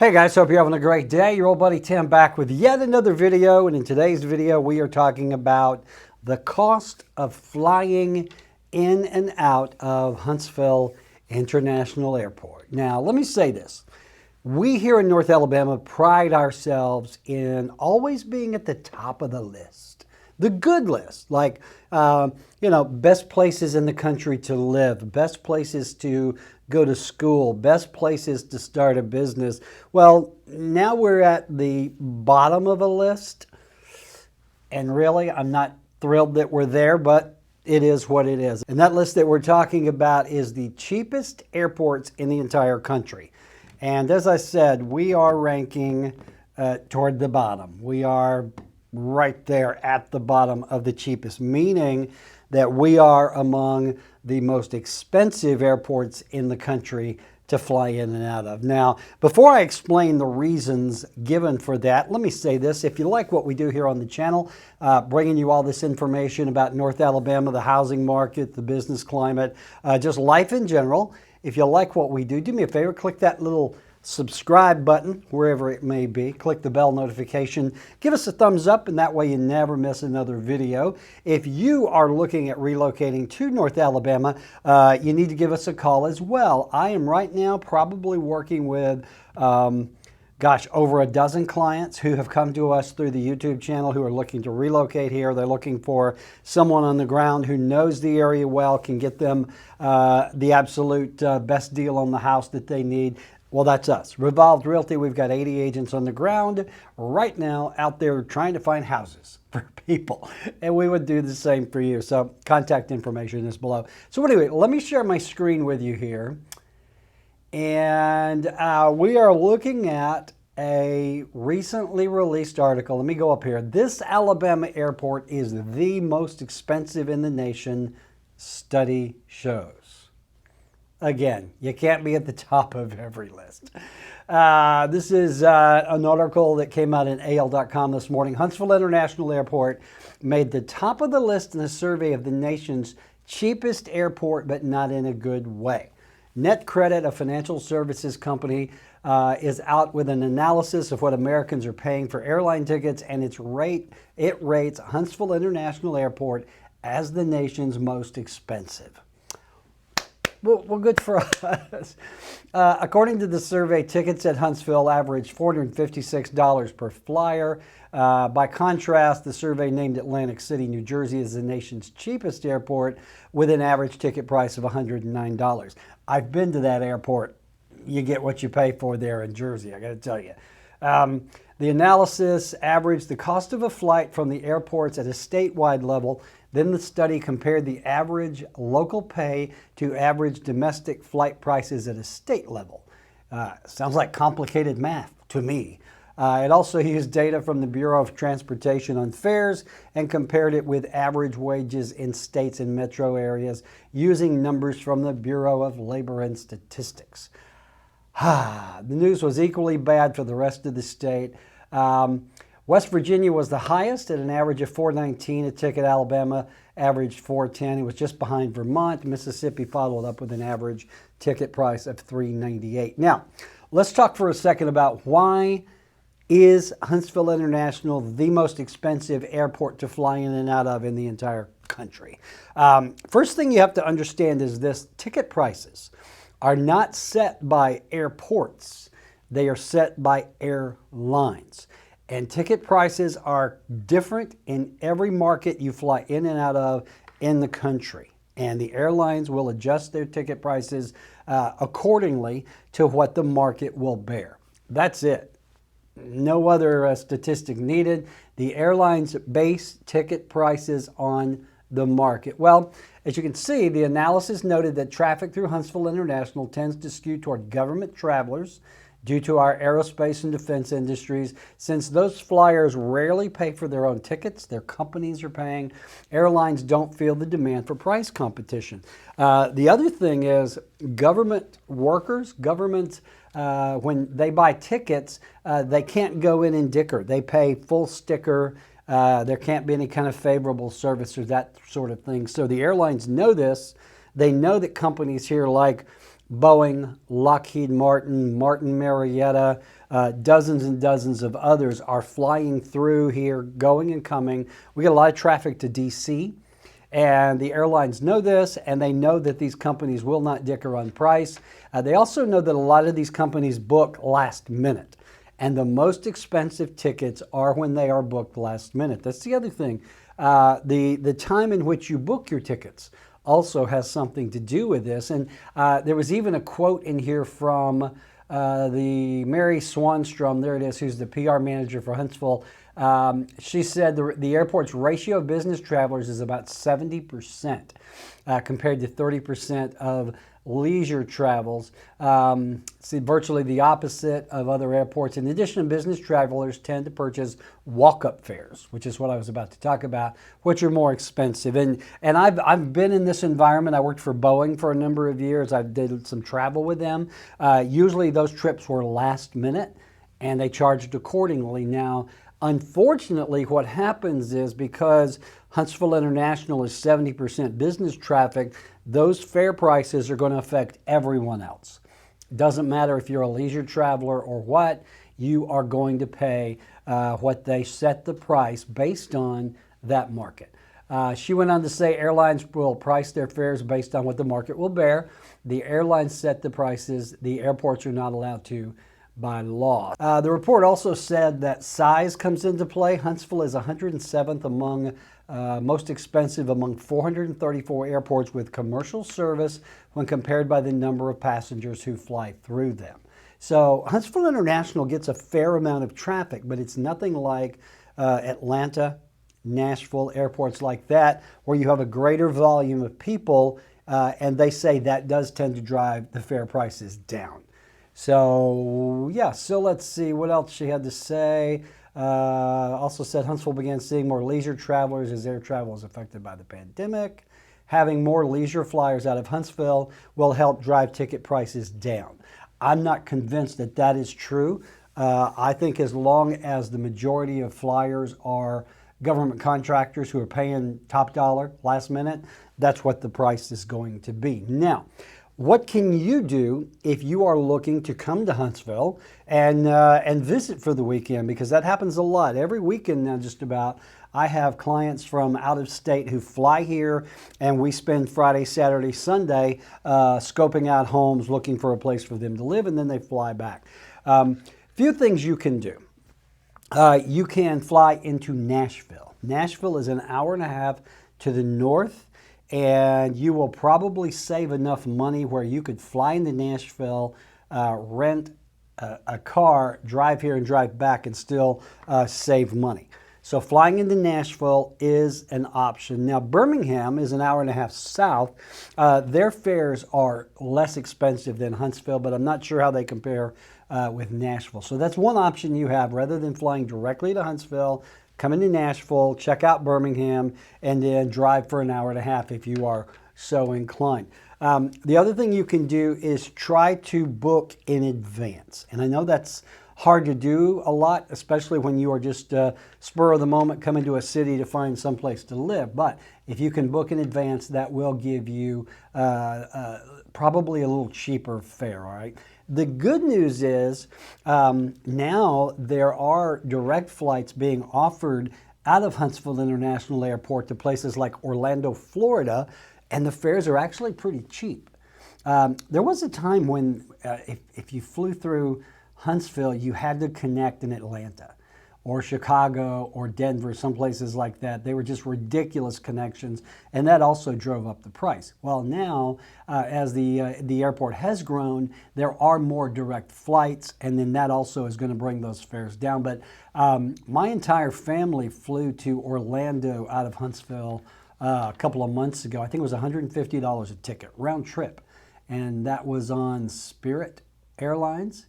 Hey guys, hope you're having a great day. Your old buddy Tim back with yet another video, and in today's video we are talking about the cost of flying in and out of Huntsville International Airport. Now let me say this. We here in North Alabama pride ourselves in always being at the top of the list. The good list, like, best places in the country to live, best places to go to school, best places to start a business. Well, now we're at the bottom of a list, and really, I'm not thrilled that we're there, but it is what it is. And that list that we're talking about is the cheapest airports in the entire country. And as I said, we are ranking toward the bottom. We are right there at the bottom of the cheapest, meaning that we are among the most expensive airports in the country to fly in and out of. Now, before I explain the reasons given for that, let me say this. If you like what we do here on the channel, bringing you all this information about North Alabama, the housing market, the business climate, just life in general, if you like what we do me a favor, click that little subscribe button wherever it may be. Click the bell notification. Give us a thumbs up, and that way you never miss another video. If you are looking at relocating to North Alabama, you need to give us a call as well. I am right now probably working with over a dozen clients who have come to us through the YouTube channel who are looking to relocate here. They're looking for someone on the ground who knows the area well, can get them the absolute best deal on the house that they need. Well, that's us. Revolved Realty, we've got 80 agents on the ground right now out there trying to find houses for people. And we would do the same for you. So contact information is below. So anyway, let me share my screen with you here. And we are looking at a recently released article. Let me go up here. This Alabama airport is the most expensive in the nation, study shows. Again, you can't be at the top of every list. This is an article that came out in AL.com this morning. Huntsville International Airport made the top of the list in a survey of the nation's cheapest airport, but not in a good way. Net Credit, a financial services company, is out with an analysis of what Americans are paying for airline tickets, and it rates Huntsville International Airport as the nation's most expensive. Well, good for us. According to the survey, tickets at Huntsville averaged $456 per flyer. By contrast, the survey named Atlantic City, New Jersey as the nation's cheapest airport with an average ticket price of $109. I've been to that airport. You get what you pay for there in Jersey, I got to tell you. The analysis averaged the cost of a flight from the airports at a statewide level. Then the study compared the average local pay to average domestic flight prices at a state level. Sounds like complicated math to me. It also used data from the Bureau of Transportation on fares and compared it with average wages in states and metro areas using numbers from the Bureau of Labor and Statistics. The news was equally bad for the rest of the state. West Virginia was the highest at an average of $419 a ticket. Alabama averaged $410. It was just behind Vermont. Mississippi followed up with an average ticket price of $398. Now, let's talk for a second about why is Huntsville International the most expensive airport to fly in and out of in the entire country. First thing you have to understand is this: ticket prices are not set by airports. They are set by airlines. And ticket prices are different in every market you fly in and out of in the country. And the airlines will adjust their ticket prices accordingly to what the market will bear. That's it. No other statistic needed. The airlines base ticket prices on the market. Well, as you can see, the analysis noted that traffic through Huntsville International tends to skew toward government travelers due to our aerospace and defense industries. Since those flyers rarely pay for their own tickets, their companies are paying, airlines don't feel the demand for price competition. The other thing is government workers, when they buy tickets, they can't go in and dicker. They pay full sticker. There can't be any kind of favorable service or that sort of thing. So the airlines know this. They know that companies here like Boeing, Lockheed Martin, Martin Marietta, dozens and dozens of others are flying through here, going and coming. We get a lot of traffic to DC, and the airlines know this, and they know that these companies will not dicker on price. They also know that a lot of these companies book last minute, and the most expensive tickets are when they are booked last minute. That's the other thing. The time in which you book your tickets also has something to do with this. And there was even a quote in here from the Mary Swanstrom, there it is, who's the PR manager for Huntsville. She said the airport's ratio of business travelers is about 70% compared to 30% of leisure travels. See, virtually the opposite of other airports. In addition, business travelers tend to purchase walk-up fares, which is what I was about to talk about, which are more expensive. And I've been in this environment. I worked for Boeing for a number of years. I did some travel with them. Usually those trips were last minute, and they charged accordingly. Now, unfortunately, what happens is because Huntsville International is 70% business traffic, those fare prices are going to affect everyone else. Doesn't matter if you're a leisure traveler or what, you are going to pay what they set the price based on that market. She went on to say airlines will price their fares based on what the market will bear. The airlines set the prices. The airports are not allowed to by law. The report also said that size comes into play. Huntsville is 107th among most expensive among 434 airports with commercial service when compared by the number of passengers who fly through them. So Huntsville International gets a fair amount of traffic, but it's nothing like Atlanta, Nashville, airports like that, where you have a greater volume of people, and they say that does tend to drive the fare prices down. So yeah, so let's see what else she had to say. Also said Huntsville began seeing more leisure travelers as air travel is affected by the pandemic. Having more leisure flyers out of Huntsville will help drive ticket prices down. I'm not convinced that that is true. I think as long as the majority of flyers are government contractors who are paying top dollar last minute, that's what the price is going to be. Now, what can you do if you are looking to come to Huntsville and visit for the weekend? Because that happens a lot. Every weekend now just about, I have clients from out of state who fly here, and we spend Friday, Saturday, Sunday scoping out homes, looking for a place for them to live, and then they fly back. Few things you can do. You can fly into Nashville. Nashville is an hour and a half to the north, and you will probably save enough money where you could fly into Nashville, rent a car, drive here and drive back, and still save money. So flying into Nashville is an option. Now, Birmingham is an hour and a half south. Their fares are less expensive than Huntsville, but I'm not sure how they compare with Nashville. So that's one option you have. Rather than flying directly to Huntsville, come into Nashville, check out Birmingham, and then drive for an hour and a half if you are so inclined. The other thing you can do is try to book in advance. And I know that's hard to do a lot, especially when you are just spur of the moment coming to a city to find someplace to live. But if you can book in advance, that will give you probably a little cheaper fare, all right? The good news is now there are direct flights being offered out of Huntsville International Airport to places like Orlando, Florida, and the fares are actually pretty cheap. There was a time when if you flew through Huntsville, you had to connect in Atlanta or Chicago or Denver, some places like that. They were just ridiculous connections, and that also drove up the price. Well, now, as the airport has grown, there are more direct flights, and then that also is going to bring those fares down. But my entire family flew to Orlando out of Huntsville a couple of months ago. I think it was $150 a ticket, round trip, and that was on Spirit Airlines,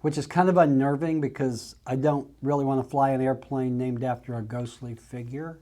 which is kind of unnerving because I don't really want to fly an airplane named after a ghostly figure.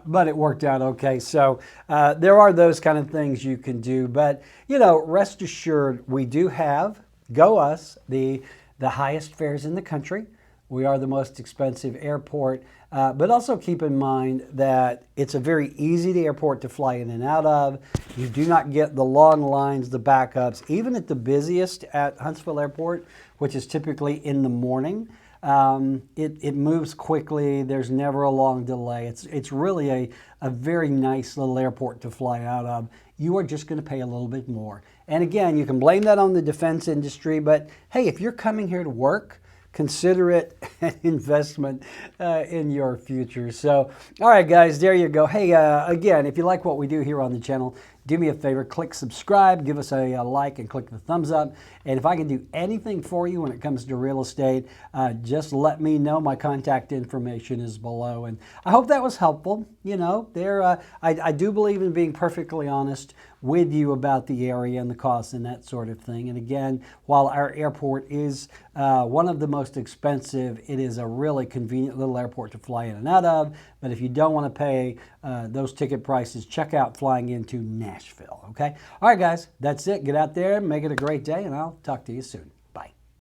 But it worked out okay. So there are those kind of things you can do. But, you know, rest assured, we do have, go us, the highest fares in the country. We are the most expensive airport, but also keep in mind that it's a very easy airport to fly in and out of. You do not get the long lines, the backups, even at the busiest at Huntsville Airport, which is typically in the morning. It moves quickly. There's never a long delay. It's really a very nice little airport to fly out of. You are just going to pay a little bit more. And again, you can blame that on the defense industry, but hey, if you're coming here to work, consider it an investment in your future. So, all right, guys, there you go. Hey, again, if you like what we do here on the channel, do me a favor, click subscribe, give us a like, and click the thumbs up. And if I can do anything for you when it comes to real estate, just let me know. My contact information is below. And I hope that was helpful. You know, I do believe in being perfectly honest with you about the area and the costs and that sort of thing. And again, while our airport is one of the most expensive, it is a really convenient little airport to fly in and out of. But if you don't want to pay those ticket prices, check out flying into Nashville, okay? All right, guys, that's it. Get out there, make it a great day, and I'll talk to you soon.